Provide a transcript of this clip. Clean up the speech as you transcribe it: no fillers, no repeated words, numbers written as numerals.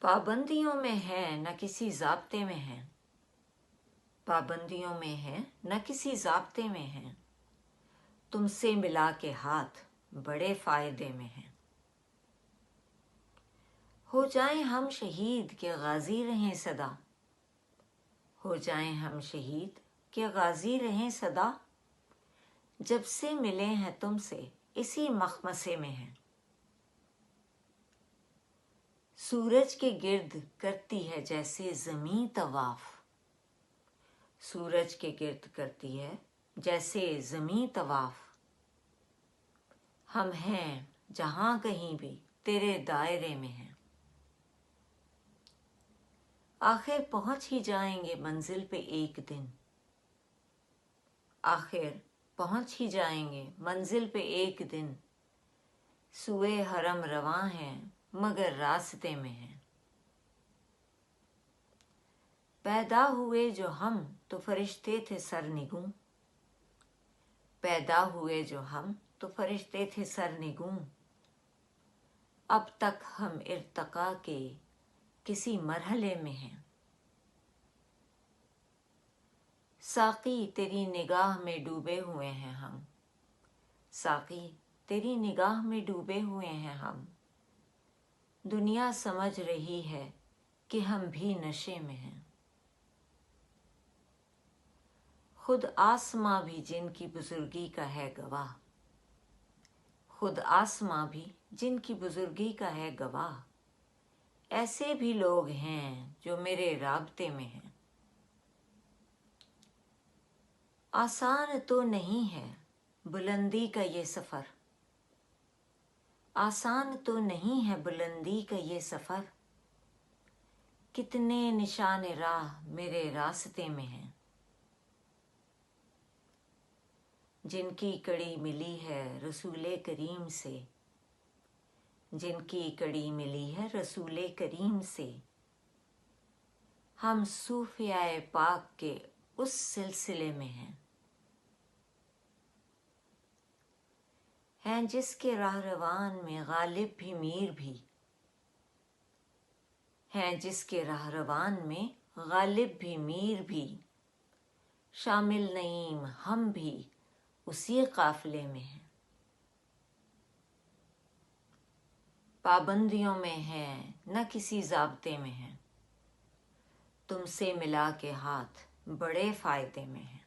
پابندیوں میں ہے نہ کسی ضابطے میں ہے، پابندیوں میں ہے نہ کسی ضابطے میں ہے، تم سے ملا کے ہاتھ بڑے فائدے میں ہیں۔ ہو جائیں ہم شہید کہ غازی رہیں سدا، ہو جائیں ہم شہید کہ غازی رہیں سدا، جب سے ملے ہیں تم سے اسی مخمصے میں ہیں۔ سورج کے گرد کرتی ہے جیسے زمیں طواف، سورج کے گرد کرتی ہے جیسے زمیں طواف، ہم ہیں جہاں کہیں بھی تیرے دائرے میں ہیں۔ آخر پہنچ ہی جائیں گے منزل پہ ایک دن، آخر پہنچ ہی جائیں گے منزل پہ ایک دن، سوئے حرم رواں ہیں مگر راستے میں ہیں۔ پیدا ہوئے جو ہم تو فرشتے تھے سرنگوں، پیدا ہوئے جو ہم تو فرشتے تھے سرنگوں، اب تک ہم ارتقا کے کسی مرحلے میں ہیں۔ ساقی تیری نگاہ میں ڈوبے ہوئے ہیں ہم، ساقی تیری نگاہ میں ڈوبے ہوئے ہیں ہم، دنیا سمجھ رہی ہے کہ ہم بھی نشے میں ہیں۔ خود آسماں بھی جن کی بزرگی کا ہے گواہ، خود آسماں بھی جن کی بزرگی کا ہے گواہ، ایسے بھی لوگ ہیں جو میرے رابطے میں ہیں۔ آسان تو نہیں ہے بلندی کا یہ سفر، آسان تو نہیں ہے بلندی کا یہ سفر، کتنے نشان راہ میرے راستے میں ہیں۔ جن کی کڑی ملی ہے رسول کریم سے، جن کی کڑی ملی ہے رسول کریم سے، ہم صوفیاء پاک کے اس سلسلے میں ہیں۔ ہیں جس کے راہروان میں غالب بھی میر بھی، ہیں جس کے راہروان میں غالب بھی میر بھی، شامل نعیم ہم بھی اسی قافلے میں ہیں۔ پابندیوں میں ہے نہ کسی ضابطے میں ہے، تم سے ملا کے ہاتھ بڑے فائدے میں ہیں۔